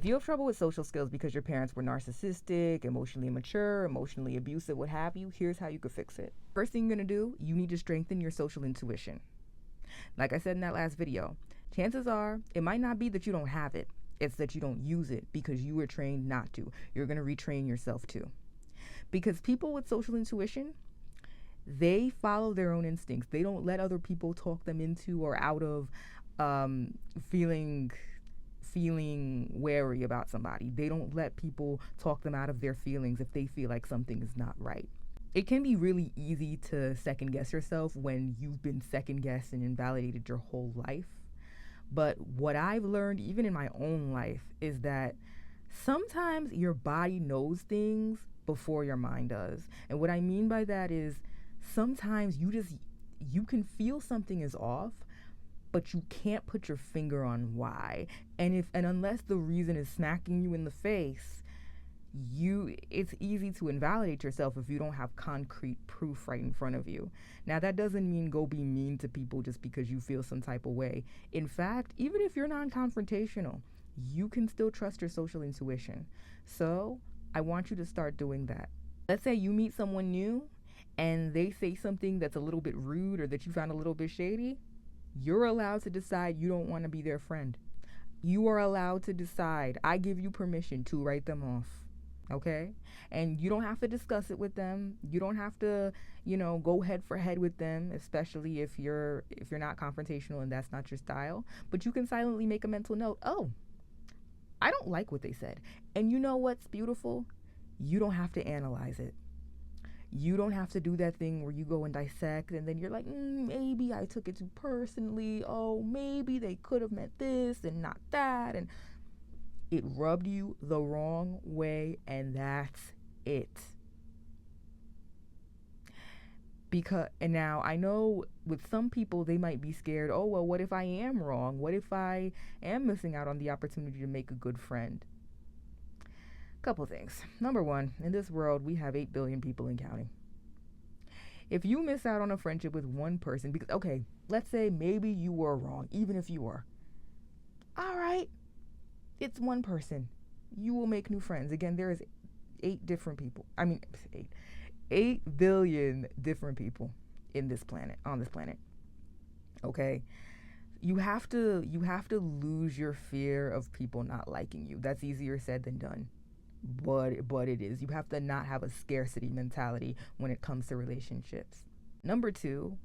If you have trouble with social skills because your parents were narcissistic, emotionally immature, emotionally abusive, what have you, here's how you could fix it. First thing you're going to do, you need to strengthen your social intuition. Like I said in that last video, chances are it might not be that you don't have it. It's that you don't use it because you were trained not to. You're going to retrain yourself to. Because people with social intuition, they follow their own instincts. They don't let other people talk them into or out of feeling wary about somebody. They don't let people talk them out of their feelings if they feel like something is not right. It can be really easy to second guess yourself when you've been second guessed and invalidated your whole life. But what I've learned, even in my own life, is that sometimes your body knows things before your mind does. And what I mean by that is sometimes you can feel something is off, but you can't put your finger on why. And unless the reason is smacking you in the face, it's easy to invalidate yourself if you don't have concrete proof right in front of you. Now, that doesn't mean go be mean to people just because you feel some type of way. In fact, even if you're non-confrontational, you can still trust your social intuition. So I want you to start doing that. Let's say you meet someone new and they say something that's a little bit rude or that you found a little bit shady. You're allowed to decide you don't want to be their friend. You are allowed to decide. I give you permission to write them off. Okay? And you don't have to discuss it with them. You don't have to, go head for head with them, especially if you're not confrontational and that's not your style. But you can silently make a mental note. Oh, I don't like what they said. And you know what's beautiful? You don't have to analyze it. You don't have to do that thing where you go and dissect and then you're like, maybe I took it too personally. Oh, maybe they could have meant this and not that. And it rubbed you the wrong way, and that's it. And now I know with some people, they might be scared. Oh, well, what if I am wrong? What if I am missing out on the opportunity to make a good friend? Couple things. Number one, in this world, we have 8 billion people and counting. If you miss out on a friendship with one person, because, okay, let's say maybe you were wrong, even if you were. All right, it's one person. You will make new friends. Again, there is 8 different people. 8 billion different people on this planet. Okay? You have to lose your fear of people not liking you. That's easier said than done. But it is. You have to not have a scarcity mentality when it comes to relationships. Number 2,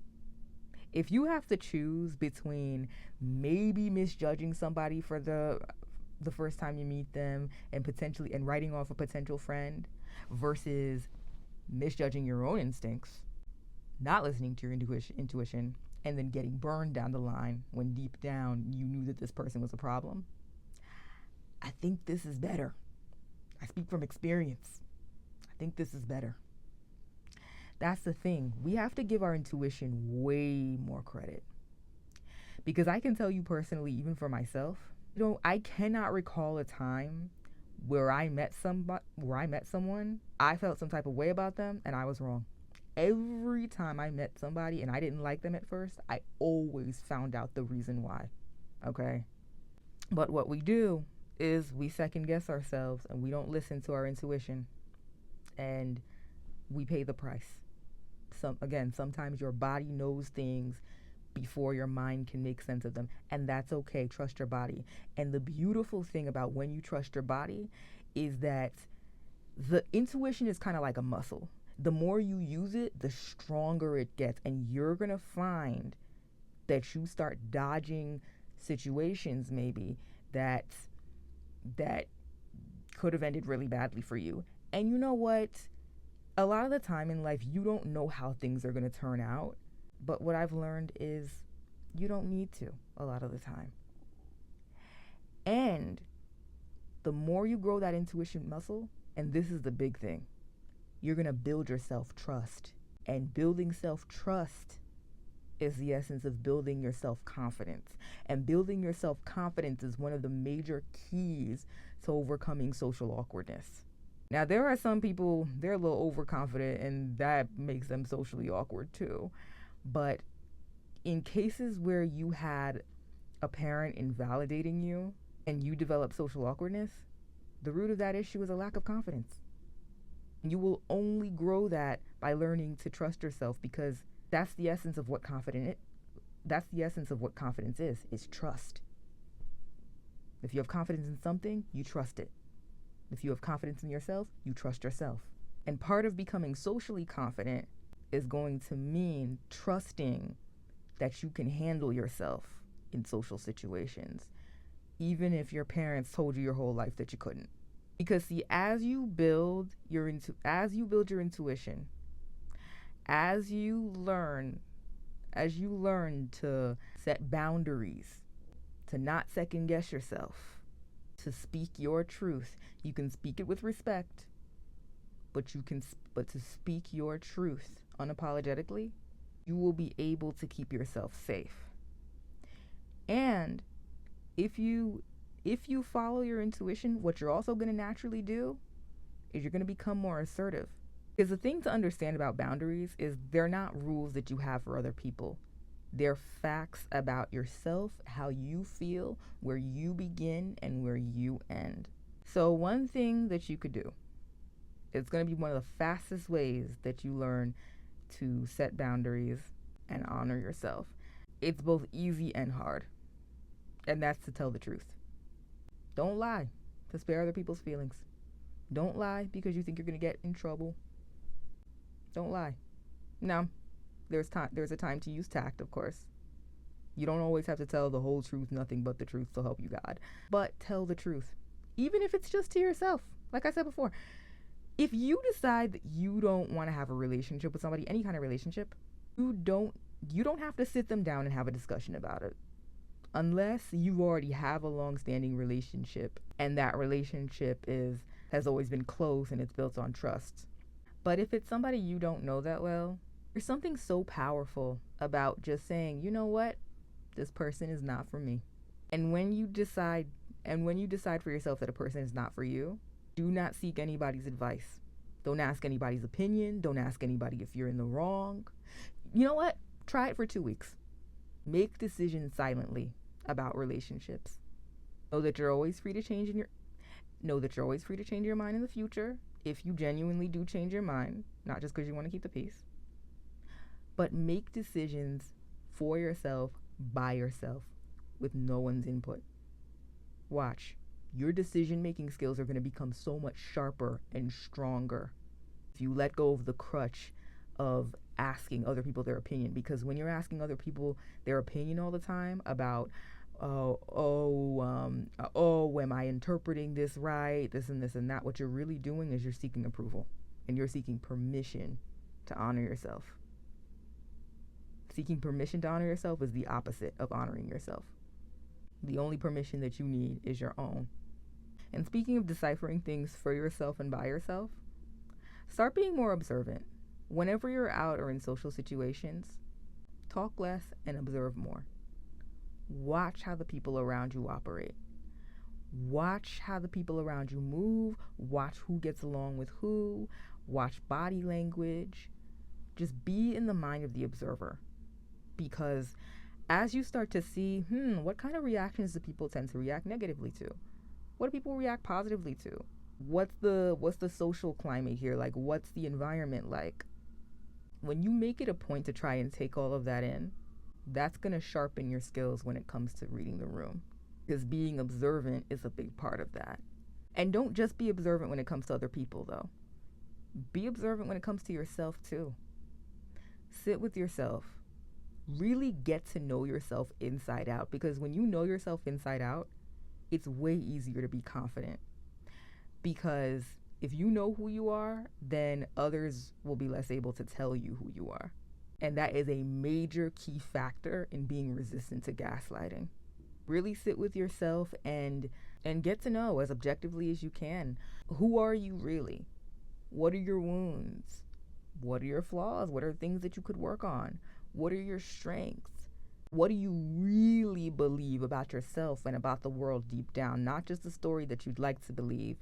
if you have to choose between maybe misjudging somebody for the first time you meet them and writing off a potential friend versus misjudging your own instincts, not listening to your intuition, and then getting burned down the line when deep down you knew that this person was a problem, I think this is better. I speak from experience. I think this is better. That's the thing. We have to give our intuition way more credit. Because I can tell you personally, even for myself, I cannot recall a time where I met someone, I felt some type of way about them, and I was wrong. Every time I met somebody and I didn't like them at first, I always found out the reason why. Okay? But what we do is we second guess ourselves and we don't listen to our intuition, and we pay the price. Sometimes your body knows things before your mind can make sense of them, and that's okay. Trust your body. And the beautiful thing about when you trust your body is that the intuition is kind of like a muscle. The more you use it, the stronger it gets, and you're gonna find that you start dodging situations maybe that could have ended really badly for you. And you know what? A lot of the time in life, you don't know how things are going to turn out. But what I've learned is you don't need to a lot of the time. And the more you grow that intuition muscle, and this is the big thing, you're going to build your self-trust. And building self-trust is the essence of building your self-confidence. And building your self-confidence is one of the major keys to overcoming social awkwardness. Now, there are some people, they're a little overconfident, and that makes them socially awkward too. But in cases where you had a parent invalidating you and you develop social awkwardness, The root of that issue is a lack of confidence. You will only grow that by learning to trust yourself, because that's the essence of what confidence is trust. If you have confidence in something, you trust it. If you have confidence in yourself, you trust yourself. And part of becoming socially confident is going to mean trusting that you can handle yourself in social situations, even if your parents told you your whole life that you couldn't. Because see, as you build your intuition, as you learn to set boundaries, to not second guess yourself, to speak your truth. You can speak it with respect, but to speak your truth unapologetically, you will be able to keep yourself safe. And if you follow your intuition, what you're also going to naturally do is you're going to become more assertive. Because the thing to understand about boundaries is they're not rules that you have for other people. They're facts about yourself, how you feel, where you begin and where you end. So one thing that you could do, it's going to be one of the fastest ways that you learn to set boundaries and honor yourself. It's both easy and hard. And that's to tell the truth. Don't lie to spare other people's feelings. Don't lie because you think you're going to get in trouble. Don't lie. Now, there's a time to use tact, of course. You don't always have to tell the whole truth, nothing but the truth, so help you God. But tell the truth, even if it's just to yourself. Like I said before, if you decide that you don't want to have a relationship with somebody, any kind of relationship, you don't have to sit them down and have a discussion about it. Unless you already have a long-standing relationship and that relationship has always been close and it's built on trust. But if it's somebody you don't know that well, there's something so powerful about just saying, you know what, this person is not for me. And when you decide for yourself that a person is not for you, do not seek anybody's advice. Don't ask anybody's opinion. Don't ask anybody if you're in the wrong. You know what? Try it for 2 weeks. Make decisions silently about relationships. Know that you're always free to change your mind in the future if you genuinely do change your mind, not just because you want to keep the peace. But make decisions for yourself, by yourself, with no one's input. Watch. Your decision-making skills are going to become so much sharper and stronger if you let go of the crutch of asking other people their opinion. Because when you're asking other people their opinion all the time about, am I interpreting this right, this and that, what you're really doing is you're seeking approval and you're seeking permission to honor yourself. Seeking permission to honor yourself is the opposite of honoring yourself. The only permission that you need is your own. And speaking of deciphering things for yourself and by yourself, start being more observant. Whenever you're out or in social situations, talk less and observe more. Watch how the people around you operate. Watch how the people around you move. Watch who gets along with who. Watch body language. Just be in the mind of the observer. Because as you start to see, what kind of reactions do people tend to react negatively to? What do people react positively to? What's the social climate here? Like, what's the environment like? When you make it a point to try and take all of that in, that's going to sharpen your skills when it comes to reading the room. Because being observant is a big part of that. And don't just be observant when it comes to other people, though. Be observant when it comes to yourself, too. Sit with yourself. Really get to know yourself inside out. Because when you know yourself inside out, it's way easier to be confident. Because if you know who you are, then others will be less able to tell you who you are. And that is a major key factor in being resistant to gaslighting. Really sit with yourself and get to know as objectively as you can. Who are you really? What are your wounds? What are your flaws? What are things that you could work on? What are your strengths? What do you really believe about yourself and about the world deep down? Not just the story that you'd like to believe,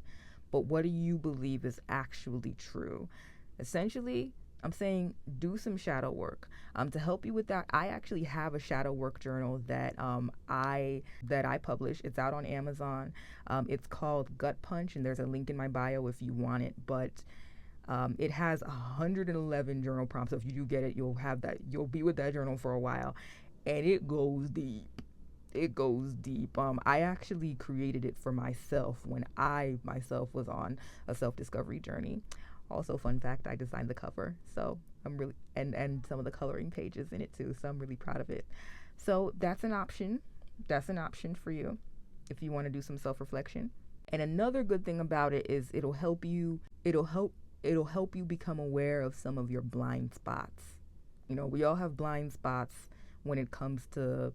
but what do you believe is actually true? Essentially, I'm saying do some shadow work. To help you with that, I actually have a shadow work journal that I publish. It's out on Amazon. It's called Gut Punch, and there's a link in my bio if you want it. But it has 111 journal prompts. So if you do get it, you'll be with that journal for a while, and it goes deep. It goes deep. I actually created it for myself when I myself was on a self-discovery journey. Also, fun fact, I designed the cover, so I'm really and some of the coloring pages in it too. So I'm really proud of it. So that's an option. That's an option for you if you want to do some self-reflection. And another good thing about it is it'll help you become aware of some of your blind spots. We all have blind spots when it comes to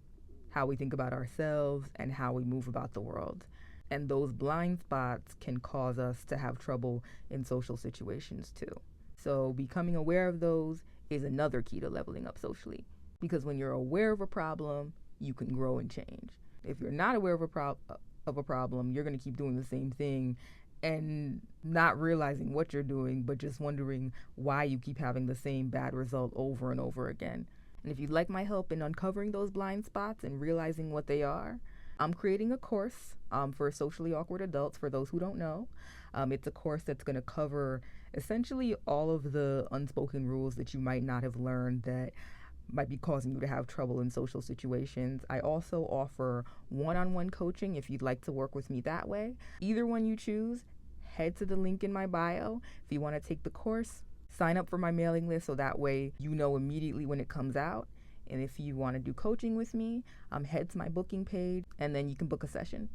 how we think about ourselves and how we move about the world. And those blind spots can cause us to have trouble in social situations too. So becoming aware of those is another key to leveling up socially. Because when you're aware of a problem, you can grow and change. If you're not aware of a problem, you're going to keep doing the same thing and not realizing what you're doing, but just wondering why you keep having the same bad result over and over again. And if you'd like my help in uncovering those blind spots and realizing what they are, I'm creating a course for socially awkward adults, for those who don't know. It's a course that's going to cover essentially all of the unspoken rules that you might not have learned that might be causing you to have trouble in social situations. I also offer one-on-one coaching if you'd like to work with me that way. Either one you choose, head to the link in my bio. If you want to take the course, sign up for my mailing list so that way you know immediately when it comes out. And if you want to do coaching with me, head to my booking page and then you can book a session.